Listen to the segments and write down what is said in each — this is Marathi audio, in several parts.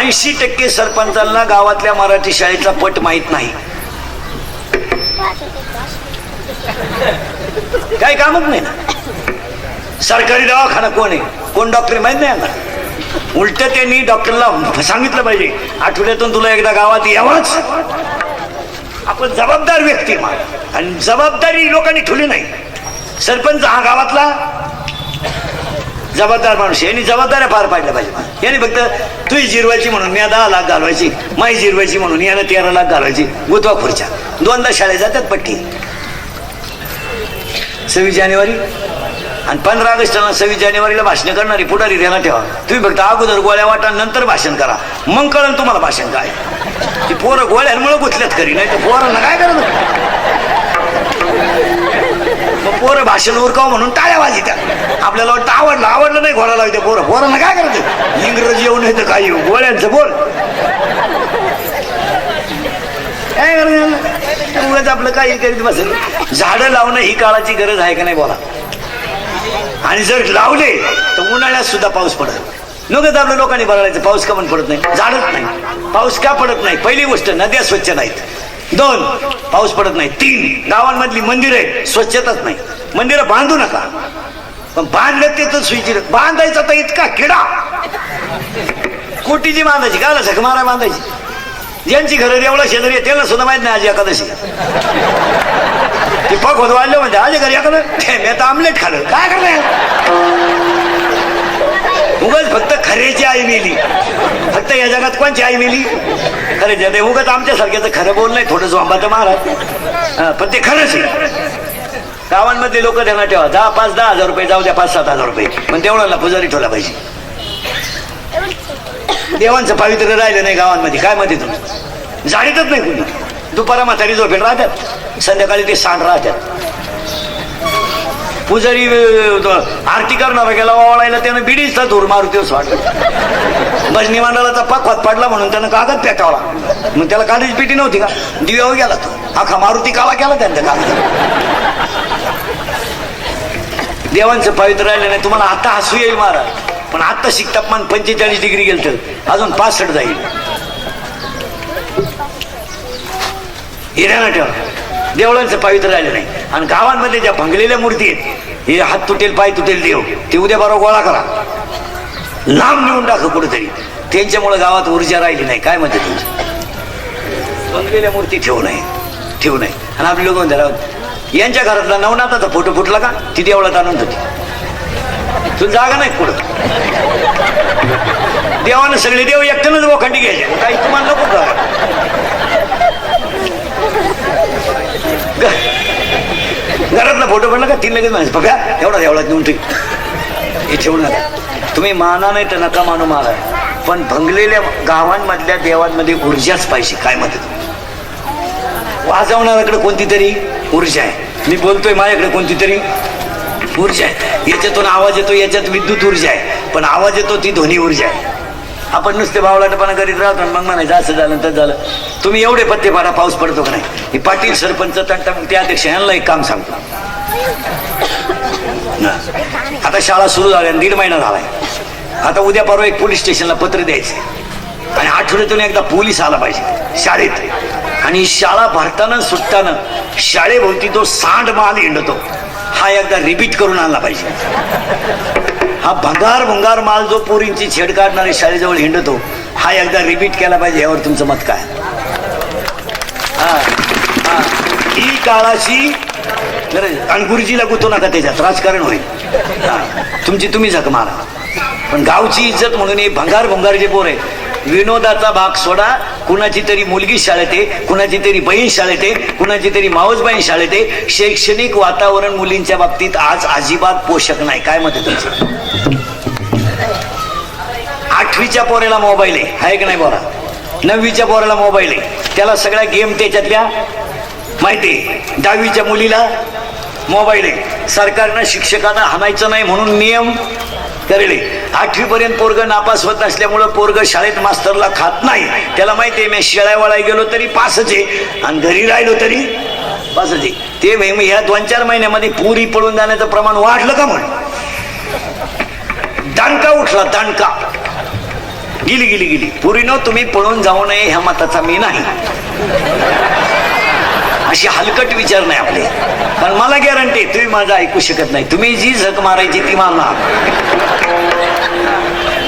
80% सरपंचांना गावातल्या मराठी शाळेचा पट माहित नाही. काही कामच नाही ना. सरकारी दवाखाना कोण आहे, कोण डॉक्टर माहित नाही ना. उलट त्यांनी डॉक्टरला सांगितलं पाहिजे आठवड्यातून तुला एकदा गावात यावंच. आपण जबाबदार व्यक्ती आणि जबाबदारी लोकांनी ठेवली नाही. सरपंच हा गावातला जबाबदार माणूस, यांनी जबाबदाऱ्या पार पाडल्या पाहिजे. यांनी फक्त तुझी जिरवायची म्हणून मी 10 लाख घालवायची, माई जिरवायची म्हणून यानं 13 लाख घालवायची. गुतवा खुर्च्या. 2दा शाळेत जातात पट्टी. 26 जानेवारी आणि 15 ऑगस्टला 26 जानेवारीला भाषण करणारी पुढारी ध्यानात ठेवा. तुम्ही फक्त अगोदर गोळ्या वाटा नंतर भाषण करा, मग कळलं तुम्हाला भाषण काय. ती पोरं गोळ्यांमुळे गुतल्यात खरी, नाही तर पोरांना काय करत. मग पोरं भाषण उरकाव म्हणून टाळ्या वाजतात. आपल्याला वाटतं आवडलं नाही घोडा लावते पोरं. पोरांना काय करत, इंग्रजी येऊन येतं काही गोळ्यांचं बोल काय करत. आपलं काही करीत बसेल. झाडं लावणं ही काळाची गरज आहे का नाही बोला. आणि जर लावले तर उन्हाळ्यात सुद्धा पाऊस पडत. नकच आपल्या लोकांनी बघायचं पाऊस का पण पडत नाही, झाडच नाही. पाऊस का पडत नाही. पहिली गोष्ट नद्या स्वच्छ नाहीत. 2 पाऊस पडत नाही. 3 गावांमधली मंदिरे स्वच्छताच नाही. मंदिरं बांधू नका, पण बांधलं ते तर स्विच बांधायचा तर इतका किडा. कोटीची बांधायची गाला झक मारा बांधायची. ज्यांची घरं देवळा शेजारी त्याला सुद्धा माहित नाही आज एकादशी. ते पग होत वाढलं म्हणजे आज घरी एखादं मी आता आमलेट खाल्लं काय करणार. उगाच फक्त खऱ्याची आई मेली. फक्त या जगात कोणची आई मेली, खरेच्या. ते उगाच आमच्यासारख्याचं खरं बोल नाही, थोडं झोंबाचं महाराज, पण ते खरंच आहे. गावांमधले लोक त्यांना ठेवा. 5-10 हजार रुपये जाऊ द्या, 5-7 हजार रुपये, पण तेवढ्याला पुजारी ठेवला पाहिजे. देवांचं पावित्र्य राहिलं नाही गावांमध्ये. काय मध्ये तुम्ही झाडीतच नाही कुणी. दुपारा म्हातारी झोपेल राहतात, संध्याकाळी ते सांड राहतात. पुजारी आरती करणारा गेला वावळायला, त्यानं बिडीचा धूर मारुतीच वाटत. भजनी मंडळाचा पकवात पडला म्हणून त्यानं कागद पेटावला. मग त्याला कागदाची पेटी नव्हती का, दिव्यावर गेला तो. अख्खा मारुती काला केला त्यांच्या कागद. देवांचं पावित्र्य राहिलं नाही. तुम्हाला आता हसू येईल महाराज, पण आता तापमान 45 डिग्री गेलं तर अजून 65 जाईल. हिऱ्यानं ठेवा. देवळांचं पावित्र्य राहिलं नाही. आणि गावांमध्ये ज्या भंगलेल्या मूर्ती आहेत, हे हात तुटेल पाय तुटेल देव, ते उद्या बरोबर गोळा करा, लांब नेऊन टाका कुठेतरी. त्यांच्यामुळे गावात ऊर्जा राहिली नाही. काय म्हणते तुमची भंगलेल्या मूर्ती ठेवू नये. आणि आपले लोक म्हणतात यांच्या घरातला नवनाथाचा फोटो फुटला का, ती देवळात आणून होती. तुला जागा नाही पुढं. देवानं सगळे देव एकट्यानंच वखंडी घ्यायचे, काही तुम्हाला नको का. घरातला फोटो पडला का 3 लगेच म्हणायचं बघा एवढा देवळात नेऊन ठेव. हे ठेवू नका. तुम्ही माना नाही तर नका मानू मला, पण भंगलेल्या गावांमधल्या देवांमध्ये ऊर्जाच पाहिजे. काय म्हणते तुम्ही. वाजवणाऱ्याकडे कोणती तरी ऊर्जा आहे. मी बोलतोय माझ्याकडे कोणती तरी ऊर्जा आहे. याच्यातून आवाज येतो, याच्यात विद्युत ऊर्जा आहे, पण आवाज येतो ती ध्वनी ऊर्जा आहे. आपण नुसते बावलाटपणा करीत राहतो, मग म्हणायचं असं झालं तर झालं. तुम्ही एवढे पत्ते पाडा, पाऊस पडतो का नाही. हे पाटील सरपंच तंटा ते अध्यक्ष यांना एक काम सांगतो. आता शाळा सुरू झाल्या, 1.5 महिना झालाय. आता उद्या परवा एक पोलीस स्टेशनला पत्र द्यायचं आणि आठवड्यातून एकदा पोलीस आला पाहिजे शाळेत. आणि शाळा भरताना सुटताना शाळेभोवती तो सांड माल हिंडतो, हा एकदा रिपीट करून आणला पाहिजे. हा भंगार माल जो पोरींची छेड काढणारे शाळेजवळ हिंडतो, हा एकदा रिपीट केला पाहिजे. यावर तुमचं मत काय. ही काळाची आणि गुरुजीला गुंतवू नका, त्याच्यात राजकारण होईल. तुमची तुम्ही झक मारा, पण गावची इज्जत म्हणून हे भंगार जे पोर आहे. विनोदाचा भाग सोडा. कुणाची तरी मुलगी शाळेत आहे, कुणाची तरी बहीण शाळेत आहे, कुणाची तरी मावसबहीण शाळेत आहे. शैक्षणिक वातावरण मुलींच्या बाबतीत आज अजिबात पोषक नाही. काय मत आहे तुमचं. 8वीच्या पोराला मोबाईल आहे का नाही बोला. 9वीच्या पोराला मोबाईल आहे, त्याला सगळ्या गेम त्याच्यातल्या माहिती आहे. 10वीच्या मुलीला मोबाईल आहे. सरकारनं शिक्षकांना हाणायचं नाही म्हणून नियम करेल. 8वी पर्यंत पोरग नापास होत नसल्यामुळं पोरग शाळेत मास्तरला खात नाही. त्याला माहिती आहे मी शेळ्यावाळाय गेलो तरी पासच आहे आणि घरी राहिलो तरी पासच आहे. ते ह्या 2-4 महिन्यामध्ये पुरी पळून जाण्याचं प्रमाण वाढलं का. म्हणून दांडका उठला, दांडका. गेली गेली गेली. पुरीनो तुम्ही पळून जाऊ नये ह्या मताचा मी नाही. अशी हलकट विचार नाही आपले. पण मला गॅरंटी तुम्ही माझं ऐकू शकत नाही. तुम्ही जी झक मारायची ती मारणार.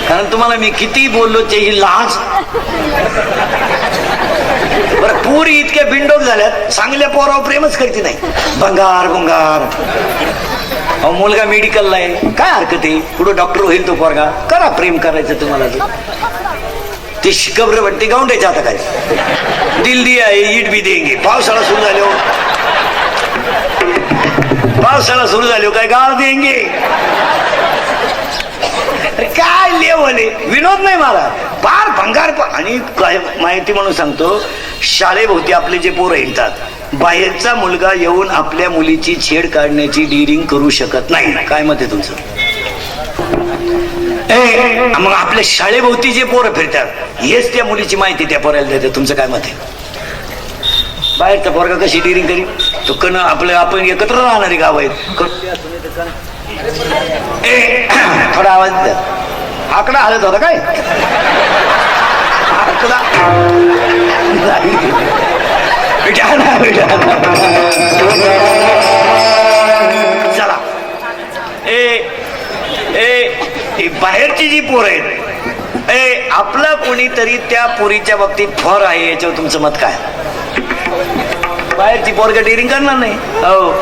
कारण तुम्हाला मी किती बोललो त्याची लाज. बरं पुरी इतक्या बिंडोक झाल्यात चांगल्या पोरावर प्रेमच करते नाही. भंगार भंगार. अहो मुलगा मेडिकलला आहे काय हरकत आहे. पुढं डॉक्टर होईल तो पोरगा. करा प्रेम करायचं तुम्हाला. ते शिकवरे वाटते गावंड्याच्या आता काय दिल दिया ईट बी देंगे. पावसाळा सुरू झालो पावसाळा सुरू झालो काय गाळ देंगे. काय लेवल आहे. विनोद नाही मला फार भंगार. आणि काय माहिती म्हणून सांगतो शाळेभोवती आपले जे पोरं येतात बाहेरचा मुलगा येऊन आपल्या मुलीची छेड काढण्याची डिरिंग करू शकत नाही. काय मत आहे तुमचं. मग आपल्या शाळेभोवती जे पोरं फिरतात हेच त्या मुलीची माहिती त्या पोराला देतात. तुमचं काय मत आहे. बाहेरचा पोरगा कशी डिरिंग करी. तो कण आपलं आपण एकत्र राहणारे गाव आहेत. थोडा आवाज द्या. आकडा हलत होता काय. आकडा चला. बाहेरची जी पोरं आहेत आपला कोणीतरी त्या पोरीच्या बाबतीत फॉर आहे याच्यावर तुमचं मत काय. बाहेरची पोरगा डेअरिंग करणार नाही. हो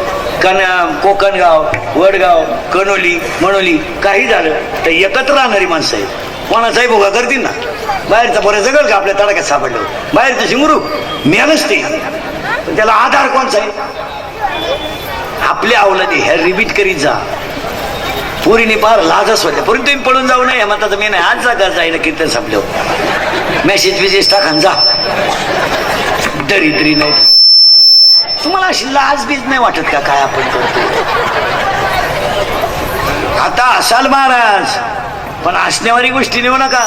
कोकणगाव वडगाव कणोली मनोली काही झालं तर एकत्र राहणारी माणसं आहेत. कोणाचाही भोगा करतील ना. बाहेरचा पोऱ्या जगल का आपल्या तडाख्यात सापडलं. बाहेरचं शिंगरू मेलच ते. पण त्याला आधार कोणचा आहे. आपल्या अवलादी ह्या रिपीट करीत जा. पोरीने फार लाजच होत्या. पोरी तुम्ही पळून जाऊ नये म्हणतात मी नाही. आज जागा जाईना कीर्तन संपलं मेसेज विजेस टाका जा. दरिद्री नाही. तुम्हाला अशी लाज बीज नाही वाटत का काय आपण करतो. आता असाल महाराज पण असण्यावारी गोष्टी नेऊ नका.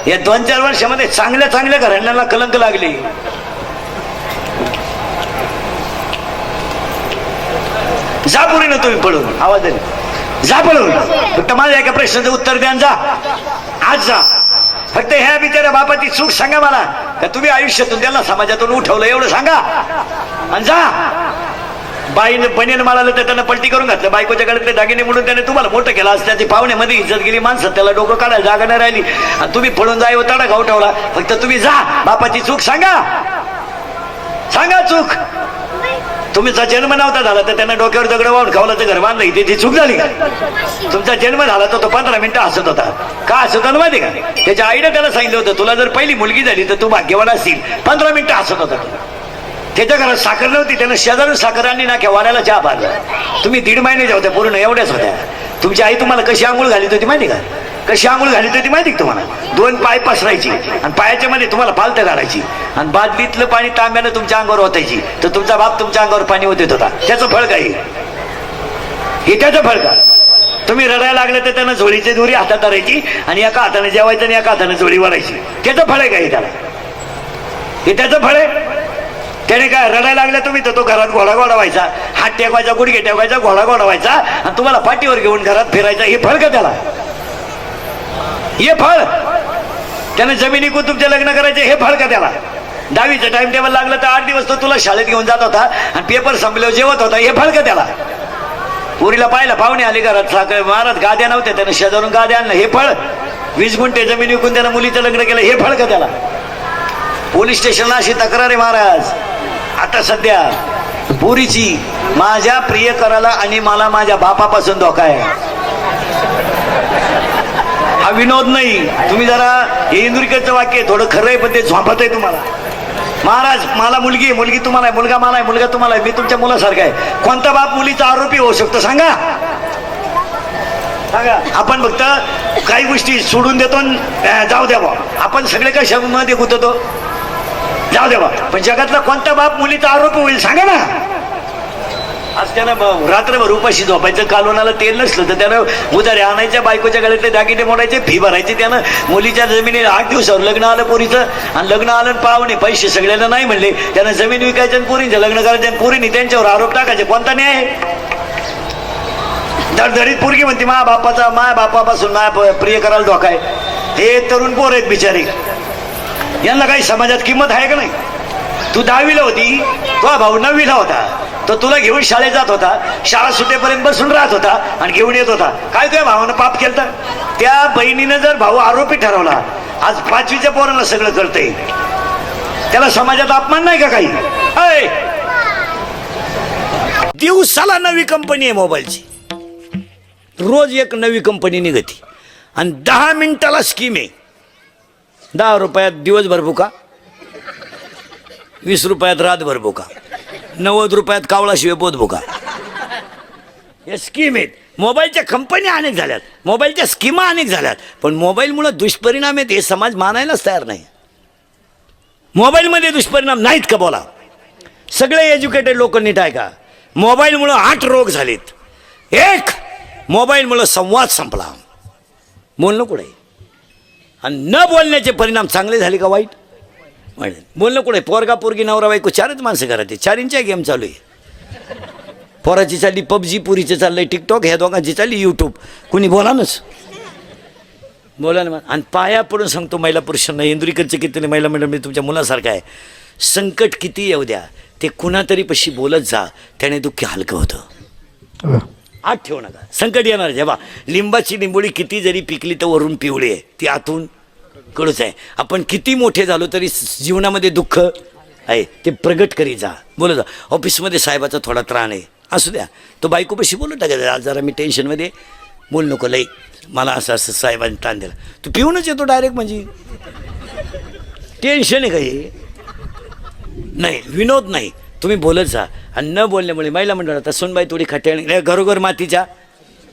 या 2-4 वर्षामध्ये चांगल्या चांगल्या घराण्यांना कलंक लागले. जा पुरीनं तुम्ही पळून. आवाज जा पळून. फक्त माझ्या एका प्रश्नाचं उत्तर द्या जा. आज जा. फक्त ह्या बिचाऱ्या बापाची चूक सांगा मला का तुम्ही आयुष्यातून त्याला समाजातून उठवलं एवढं सांगा आणि जा. बाईने बनेन माळाला तर त्यानं पलटी करून घातलं. बायकोच्या गळ्यातले दागिने म्हणून त्याने तुम्हाला मोठं केलं. आज त्याची पाहुण्यामध्ये इज्जत गेली. माणसं त्याला डोकं काढायला जागा नाही राहिली आणि तुम्ही पळून जाय तडा गाव ठेवला. फक्त तुम्ही जा. बापाची चूक सांगा. सांगा चूक. तुमचा जन्म नव्हता झाला तर त्यांना डोक्यावर दगड वाहून खावला तर घर बांधलं. इथे ती चूक झाली का. तुमचा जन्म झाला तर तो 15 मिनिटं हसत होता. का हसत होता माहिती का. त्याच्या आईने त्याला सांगितलं होतं तुला जर पहिली मुलगी झाली तर तू भाग्यवान असतील. 15 मिनिटं हसत होता. त्याच्या घरात साखर नव्हती. त्यानं शेजारून साखर आणली ना क्या वाड्याला चहा पाजला. तुम्ही 1.5 महिने होत्या पूर्ण एवढ्याच होत्या. तुमची आई तुम्हाला कशी आंघोळ घालीत होती माहिती का. कशी आंघोळ घालीत होती माहिती का तुम्हाला. 2 पाय पसरायची आणि पायाच्या मध्ये तुम्हाला पालतं घालायची आणि बादलीतलं पाणी तांब्यानं तुमच्या अंगावर ओतायची तर तुमचा बाप तुमच्या अंगावर पाणी ओतत होता. त्याचं फळ काय हे त्याचं फळ का. तुम्ही रडायला लागले तर त्यानं झोळीची दोरी हातात धरायची आणि एका हाताने जेवायचं आणि एका हाताने झोळी वरायची. त्याचं फळ आहे का हे त्याला. हे त्याचं फळ आहे. त्याने काय रडायला लागलं तुम्ही तर तो घरात घोडा व्हायचा. हात टेकवायचा गुडघे टेकवायचा घोडा व्हायचा आणि तुम्हाला पाठीवर घेऊन घरात फिरायचा. हे फळ का त्याला. हे फळ. त्याने जमिनी को तुमचे लग्न करायचे हे फळ का त्याला. 10वीचं टाइम टेबल लागलं तर 8 दिवस तो तुला शाळेत घेऊन जात होता आणि पेपर संपल्यावर जेवत होता. हे फळ का त्याला. पुरीला पाहिलं पाहुणे आले घरात साखर महाराज गाद्या नव्हत्या त्याने शेजारून गाद्या आणलं. हे फळ. 20 गुंठे जमीन विकून त्यानं मुलीचं लग्न केलं. हे फळ का त्याला. पोलीस स्टेशनला अशी तक्रार आहे महाराज आता सध्या पुरीची. माझ्या प्रियकराला आणि मला माझ्या बापापासून धोका आहे. हा विनोद नाही. तुम्ही जरा हे इंदुरीकरचं वाक्य थोडं खरं आहे पण ते झोपत आहे तुम्हाला. महाराज मला मुलगी आहे. मुलगी तुम्हाला आहे. मुलगा मला आहे. मुलगा तुम्हाला आहे. मी तुमच्या मुलासारखा आहे. कोणता बाप मुलीचा आरोपी होऊ शकतो सांगा. सांगा. आपण फक्त काही गोष्टी सोडून देतो जाऊ द्या बा. आपण सगळे कशामध्ये गुंततो जाऊ द्या बा. पण जगातला कोणता बाप मुलीचा आरोपी होईल सांगा ना. आज त्यानं रात्रभर उपाशी झोपायचं. कालवणाला तेल नसलं तर त्यानं उधारे आणायच्या. बायकोच्या गळ्यातले दागिने मोडायचे. फी भरायची. त्यानं मुलीच्या जमिनी 8 दिवसावर लग्न आलं पोरीचं आणि लग्न आलं पाहुणे पैसे सगळ्यांना नाही म्हणले. त्यानं जमीन विकायचं आणि पोरींचं लग्न करायचं आणि पोरींनी त्यांच्यावर आरोप टाकायचे. कोणता न्याय. धडधडीत पोरगी म्हणते माझ्या बापापासून माझ्या प्रिय करायला धोका आहे. हे तरुण पोर आहेत बिचारी, यांना काही समाजात किंमत आहे का नाही? तू 10वीला होती, तो भाऊ 9वीला होता, तो तुला घेऊन शाळेत जात होता, शाळा सुटेपर्यंत बसून राहत होता आणि घेऊन येत होता. काय तुझ्या भावानं पाप केलं तर? त्या बहिणीनं जर भाऊ आरोपी ठरवला, आज 5वीच्या पोराला सगळं कळतंय, त्याला समाजात अपमान नाही का काही? दिवसाला नवी कंपनी आहे मोबाईलची, रोज एक नवी कंपनी निघती आणि 10 मिनिटाला स्कीम आहे. 10 रुपयात दिवसभर बुका, 20 रुपयात रातभर बुका, 90 रुपयात कावळाशिवाय बोध बुका. हे स्कीम आहेत. मोबाईलच्या कंपन्या अनेक झाल्यात, मोबाईलच्या स्कीमा अनेक झाल्यात, पण मोबाईलमुळे दुष्परिणाम आहेत हे समाज मानायलाच तयार नाही. मोबाईलमध्ये दुष्परिणाम नाहीत का? बोला. सगळे एज्युकेटेड लोक नीट आहे का? मोबाईलमुळं 8 रोग झालेत. एक, मोबाईलमुळं संवाद संपला, बोलणं कुठे, आणि न बोलण्याचे परिणाम चांगले झाले का वाईट? बोलणं कुठे. पोरगा पोरगी नवरा बायको 4च माणसं घरात आहे, 4च्या गेम चालू आहे. पोराची चालली पबजी, पुरीचं चाललंय टिकटॉक, ह्या दोघांची चालली यूट्यूब. कुणी बोलानच बोला ना. आणि पाया पडून सांगतो महिला पुरुषांना, इंदुरीकरचे किती महिला मंडळ तुमच्या मुलासारखं आहे. संकट किती येऊ द्या, ते कुणातरी पशी बोलत जा, त्याने दुःख हलकं होतं. आत ठेवू नका. संकट येणार जेव्हा, लिंबाची लिंबोळी किती जरी पिकली तर वरून पिवळी आहे, ती आतून कडूच आहे. आपण किती मोठे झालो तरी जीवनामध्ये दुःख आहे, ते प्रगट करी जा, बोलत जा. ऑफिसमध्ये साहेबाचा थोडा त्राण आहे, असू द्या, तो बायकोपाशी बोलू टाकायचं, आज जरा मी टेन्शनमध्ये, बोल नको लई, मला असं असं साहेबांनी ताण दिला. तू पिऊनच येतो डायरेक्ट, म्हणजे टेन्शन आहे काही नाही, विनोद नाही, तुम्ही बोलत जा. आणि न बोलल्यामुळे महिला मंडळात सुनबाई थोडी खट्याळी, घरोघर मातीच्या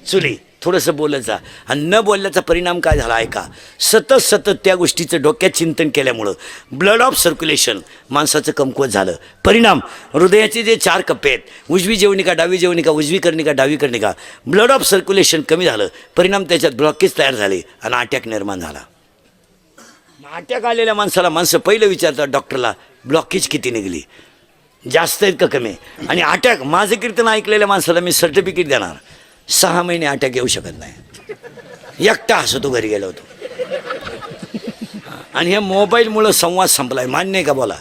चुली, थोडंसं बोलत जा. आणि न बोलल्याचा परिणाम काय झाला ऐका. सतत त्या गोष्टीचं डोक्यात चिंतन केल्यामुळं ब्लड ऑफ सर्क्युलेशन माणसाचं कमकुवत झालं. परिणाम, हृदयाचे जे 4 कप्पे आहेत, उजवी जेवणिका, डावी जेवणिका, उजवी कर्णिका, डावी कर्णिका, ब्लड ऑफ सर्क्युलेशन कमी झालं. परिणाम, त्याच्यात ब्लॉकेज तयार झाले आणि अटॅक निर्माण झाला. अटॅक आलेल्या माणसाला माणसं पहिलं विचारतात डॉक्टरला, ब्लॉकेज किती निघली, जास्त आहेत का कमी? आणि अटॅक, माझं कीर्तन ऐकलेल्या माणसाला मी सर्टिफिकेट देणार, 6 महिने अटॅक येऊ शकत नाही. एकटा हसतो घरी गेलो होतो. आणि ह्या मोबाईलमुळं संवाद संपलाय, मान्य आहे का? बोला.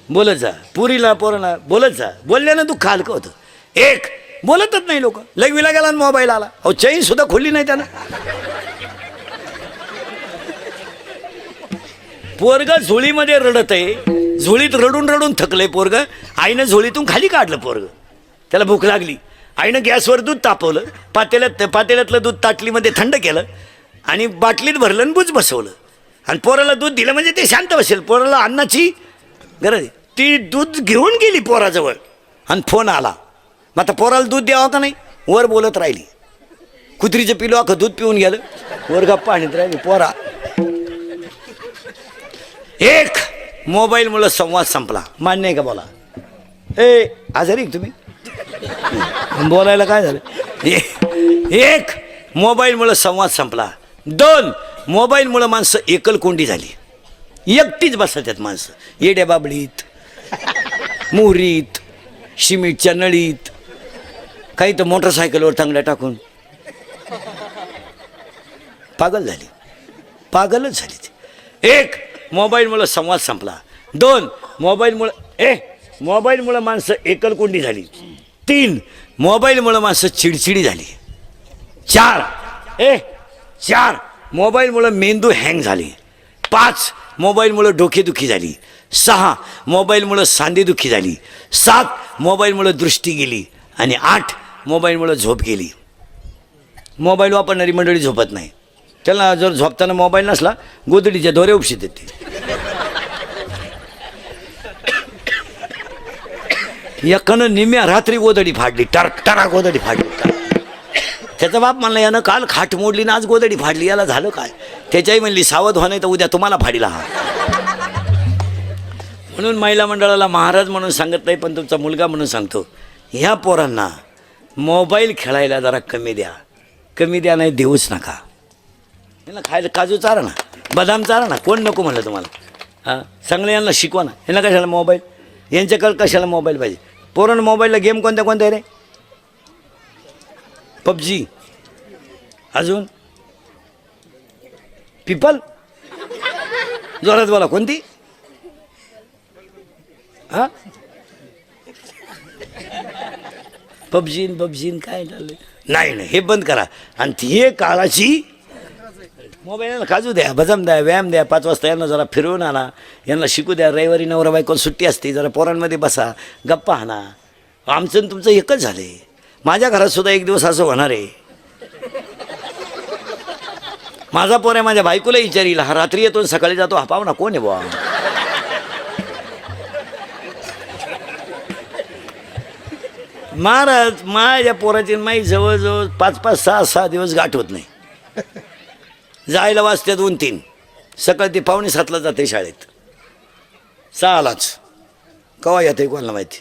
बोलत जा, पुरीला पोराला बोलत जा, बोलल्यानं दुःख हलकं होतं. एक, बोलतच नाही लोक. लघवीला गेला मोबाईल आला, अहो चैन सुद्धा खोलली नाही त्यानं. पोरग झोळीमध्ये रडत आहे, झोळीत रडून रडून थकलंय पोरग, आईनं झोळीतून खाली काढलं पोरग, त्याला भूक लागली, आईनं गॅसवर दूध तापवलं, पातेल्यातलं दूध ताटलीमध्ये थंड केलं आणि बाटलीत भरलं आणि बुच बसवलं आणि पोराला दूध दिलं म्हणजे ते शांत बसेल. पोराला अन्नाची गरज आहे, ती दूध घेऊन गेली पोराजवळ आणि फोन आला. मग आता पोराला दूध द्यावं का नाही? वर बोलत राहिली. कुत्रीचं पिलो अख्खं दूध पिऊन गेलं, वर गप्पा आणत राहिली पोरा. एक, मोबाईलमुळं संवाद संपला, मान्य आहे का? बोला. आजारी तुम्ही बोलायला काय झालं? एक, मोबाईलमुळं संवाद संपला. 2, मोबाईलमुळं माणसं एकलकोंडी झाली, एकटीच बसत आहेत माणसं, येड्या बाबडीत, मोरीत, शिमिटच्या नळीत, काही तर मोटरसायकलवर तांगड्या टाकून पागल झाली, पागलच झाली ती. एक, मोबाईलमुळं संवाद संपला. 2, मोबाईलमुळं माणसं एकलकोंडी झाली. 3, मोबाईलमुळं माणसं चिडचिडी झाली. 4, मोबाईलमुळं मेंदू हँग झाली. 5, मोबाईलमुळं डोकेदुखी झाली. 6, मोबाईलमुळं सांधेदुखी झाली. 7, मोबाईलमुळं दृष्टी गेली. आणि 8, मोबाईलमुळं झोप गेली. मोबाईल वापरणारी मंडळी झोपत नाही, त्याला जर झोपताना मोबाईल नसला गोदडीच्या दोऱ्या उपशीत येते. एकानं निम्या रात्री गोदडी फाडली, टरा गोदडी फाडली. त्याचा बाप म्हणला, यानं काल खाट मोडली ना आज गोदडी फाडली, याला झालं काय? त्याच्याही म्हणली, सावध व्हा नाही तर उद्या तुम्हाला फाडीला हा. म्हणून महिला मंडळाला महाराज म्हणून सांगत नाही, पण तुमचा मुलगा म्हणून सांगतो, ह्या पोरांना मोबाईल खेळायला जरा कमी द्या, नाही देऊच नका. यांना खायला काजू चारा ना, बदाम चारा ना, कोण नको म्हणलं तुम्हाला? हां, चांगलं यांना शिकवा ना. यांना कशाला मोबाईल, यांच्याकडे कशाला मोबाईल पाहिजे? पोरांना मोबाईलला गेम कोणत्या आहे रे? पबजी, अजून पिपल जोरात बोला. कोणती? हा पबजीन काय झालं? नाही नाही, हे बंद करा. आणि हे काळाची मोबाईलला काजू द्या, बदाम द्या, व्यायाम द्या. 5 वाजता यांना जरा फिरवून आणा, यांना शिकू द्या. रविवारी नवरा बायको सुट्टी असते, जरा पोरांमध्ये बसा, गप्पा हाणा. आमचं आणि तुमचं एकच झाले. माझ्या घरात सुद्धा एक दिवस असं होणार आहे. माझा पोर आहे, माझ्या बायकोला विचारील, हा रात्री येतो सकाळी जातो, हा पाहुणा कोण आहे बुवा? महाराज माझ्या पोराची माई जवळजवळ 5-5, 6-6 दिवस गाठ होत नाही. जायला वाजते 2-3, सकाळी ते 6:45ला जाते शाळेत, 6लाच. कवा येते कोणाला माहिती.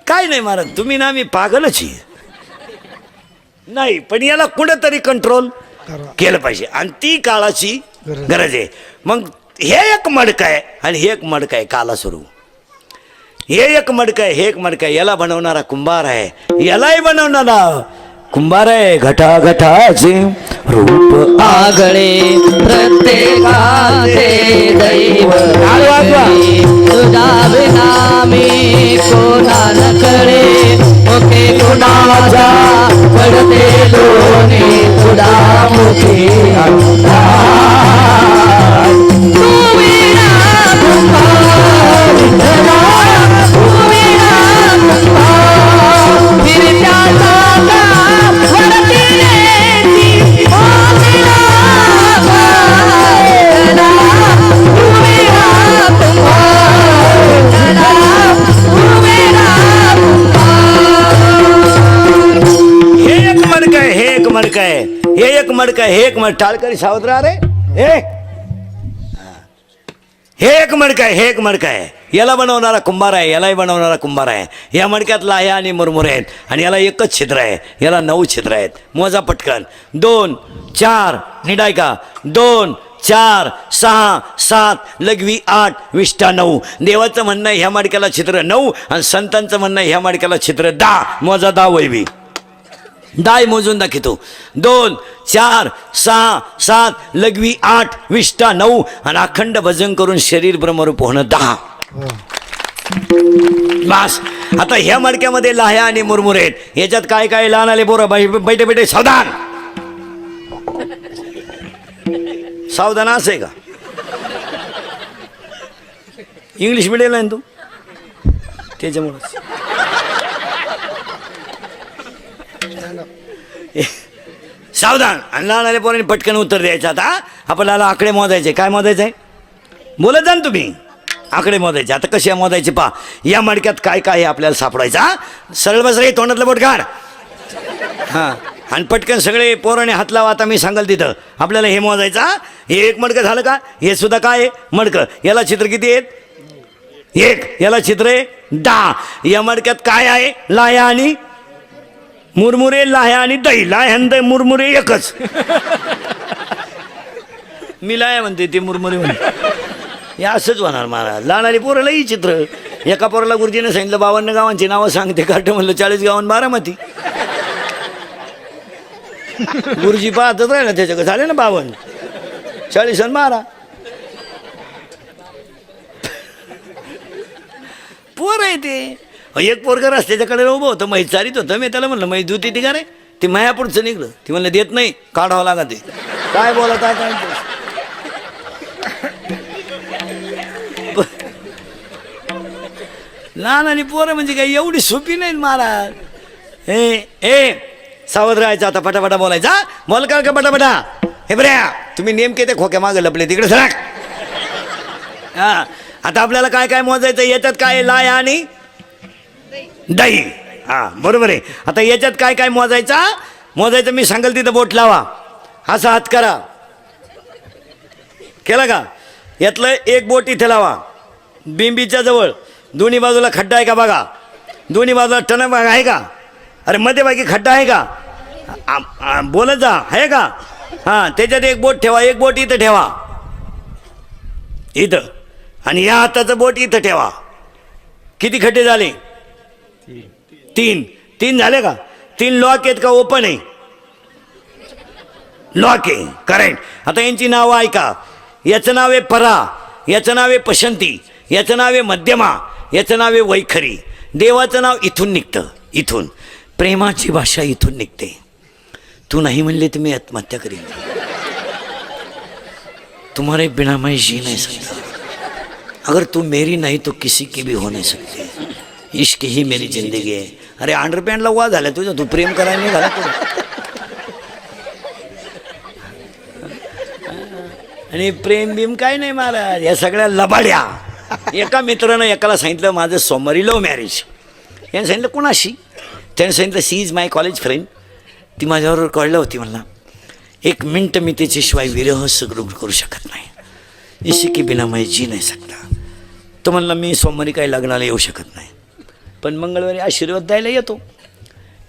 काय नाही महाराज, तुम्ही ना मी पागलच आहे. नाही पण याला कुठेतरी कंट्रोल केलं पाहिजे, आणि ती काळाची गरज आहे. मग हे एक मडक आहे आणि हे एक मडक आहे कालासुरू. हे एक मडक आहे, हे एक मडक आहे. याला बनवणारा कुंभार आहे, यालाही बनवणारा कुंभार आहे. घटाघटाचे रूप आगळे प्रत्येकाचे दैव तुझा विना मी कोणा न कळे. ओके कुणाचा पडते लोणे तुझा मुखी तू विना कुंभार, तू विना कुंभार, फिरत्या जागा वरती येती मोतीला बाळा. तू विना कुंभार, तू विना हे एक मडक आहे, हे एक मडक आहे, हे एक मडक आहे, हे एक मड. टाळकरी सावध राहा रे. हे एक मडक आहे, हे एक मडक आहे. याला बनवणारा कुंभार आहे, यालाही बनवणारा कुंभार आहे. या मडक्यात लाह्या आणि मुरमुरे आहेत, आणि याला एकच छिद्र आहे, याला 9 छिद्र आहेत. मोजा पटकन. 2, 4 निडाय का, 2, 4, 6, 7 लघवी 8 विष्ठा 9. देवाचं म्हणणं ह्या मडक्याला छिद्र 9, आणि संतांचं म्हणणं ह्या मडक्याला छिद्र 10. मोजा 10 वैवी. 10 मोजून दाखवतो. 2, 4, 6, 7 लघवी 8 विष्ठा 9, आणि अखंड भजन करून शरीर ब्रह्मरूप होणं 10. बस. आता ह्या मडक्यामध्ये लाह्या आणि मुरमुरे आहेत. याच्यात काय काय लहान आले बोर बैठे बैठे सावधान. सावधान असं आहे का? इंग्लिश मिडियमला आहे ना तू, त्याच्यामुळंच. सावधान. आणि लहान आले पोरांनी पटकन उत्तर द्यायचं. आता आपल्याला आकडे मोजायचे. काय मोजायचं आहे बोलत जा ना तुम्ही. आकडे मोजायचे. आता कसे मोजायचे पहा. या मडक्यात काय काय आपल्याला सापडायचा. सरळ बस रे, तोंडातलं बोट काढ. हां, आणि पटकन सगळे पोराने हात लावा. आता मी सांगाल तिथं आपल्याला हे मोजायचा. हे एक मडकं झालं का. हे सुद्धा काय आहे मडकं. याला छिद्र किती आहेत. 1. याला छिद्र आहे 10. या मडक्यात काय आहे. लाह्या आणि मुरमुरे, लाह्या आणि दही. लाह्या मुरमुरे एकच. मी लाह्या म्हणते, ते मुरमुरे म्हणते. हे असंच होणार महाराज. लहानारी पोरालाही चित्र. एका पोराला गुरुजीने सांगितलं 52 गावांची नावं सांगते काढ म्हणलं. 40 गावांत बारामती. गुरुजी पाहतच राहिला त्याच्याकडे. झाले ना 52, 40 आणि 12 पोर आहे ते. एक पोरगा रस्त्याच्याकडे उभं होतं, माहीत चारीत होतं. मी त्याला म्हणलं माहीत दूध येते का रे. ते माया पुढचं निघलं. ती म्हणलं देत नाही, काढावं लागत. काय बोलत आहे काय. लहान आणि पोरं म्हणजे काय एवढी सोपी नाहीत महाराज. ए सावध राहायचं. आता पटापटा बोलायचा. बोल का पटापटा. हे बऱ्या तुम्ही नेमके ते खोक्या मागे लपले तिकडे सरक. हा, आता आपल्याला काय काय मोजायचं. याच्यात काय लाह्या आणि दही. हा बरोबर आहे. आता याच्यात काय काय मोजायचं मी सांगाल तिथं बोट लावा. असा हात करा. केला का. यातलं एक बोट इथे लावा बिंबीच्या जवळ. दोन्ही बाजूला खड्डा आहे का बघा. दोन्ही बाजूला टणक भाग आहे का. अरे मध्यभागी खड्डा आहे का. बोलत जा आहे का. हां, त्याच्यात एक बोट ठेवा. एक बोट इथं ठेवा इथं, आणि या हाताचं बोट इथं ठेवा. किती खड्डे झाले. 3 झाले का. 3 लॉक आहेत का ओपन आहे. लॉक आहे करेंट. आता यांची नावं ऐका. याचं नाव आहे परा, याचं नाव आहे पशंती, याचं नाव आहे मध्यमा, याचं नाव आहे वैखरी. देवाचं नाव इथून निघतं, इथून. प्रेमाची भाषा इथून निघते. तू नाही म्हणले तर मी आत्महत्या करीन. तुम्हारे बिना मैं जी नहीं सकता. अगर तू मेरी नहीं तो किसी की भी हो नहीं सकती. इश्क ही मेरी जिंदगी आहे. अरे अंडरपॅन्टला वा झाला तुझं, तू प्रेम करायला नाही झाला तुझं. आणि प्रेम बिम काय नाही महाराज, या सगळ्या लबाड्या. एका मित्रानं एकाला सांगितलं माझं सोमवारी लव्ह मॅरेज. याने सांगितलं कुणाशी? त्याने सांगितलं she is my college friend. ती माझ्याबरोबर कळलं होती. म्हणला 1 मिनट मी त्याच्याशिवाय विरह सगळं करू शकत नाही. इसी के बिना मैं जी नाही सकता. तो म्हणला मी सोमवारी काही लग्नाला येऊ शकत नाही, पण मंगळवारी आशीर्वाद द्यायला येतो.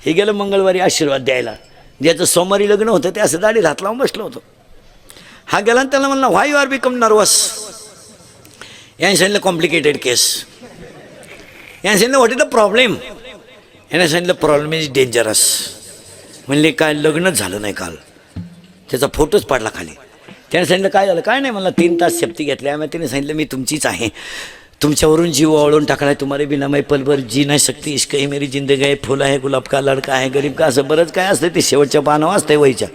हे गेलं मंगळवारी आशीर्वाद द्यायला. ज्याचं सोमवारी लग्न होतं ते असं दाढी हात लावून बसलं होतं. हा गेला आणि त्याला म्हणला व्हाय यू आर बिकम नर्वस. याने सांगितलं कॉम्प्लिकेटेड केस. याने सांगितलं व्हॉट इज द प्रॉब्लेम. याने सांगितलं प्रॉब्लेम इज डेंजरस. म्हणले काय लग्नच झालं नाही काल. त्याचा फोटोच पाडला खाली. त्याने सांगितलं काय झालं? काय नाही. मला 3 तास सेफ्टी घेतल्या. मग त्याने सांगितलं मी तुमचीच आहे, तुमच्यावरून जीव ओळून टाकला. तुम्हाला बिना मैं पल भर जी नाही सकती. इश्क ही मेरी जिंदगी आहे. फुल आहे, गुलाब का लडका आहे, गरीब का, असं बरंच काय असतं ते शेवटच्या पानावर असतंय वहीच्या.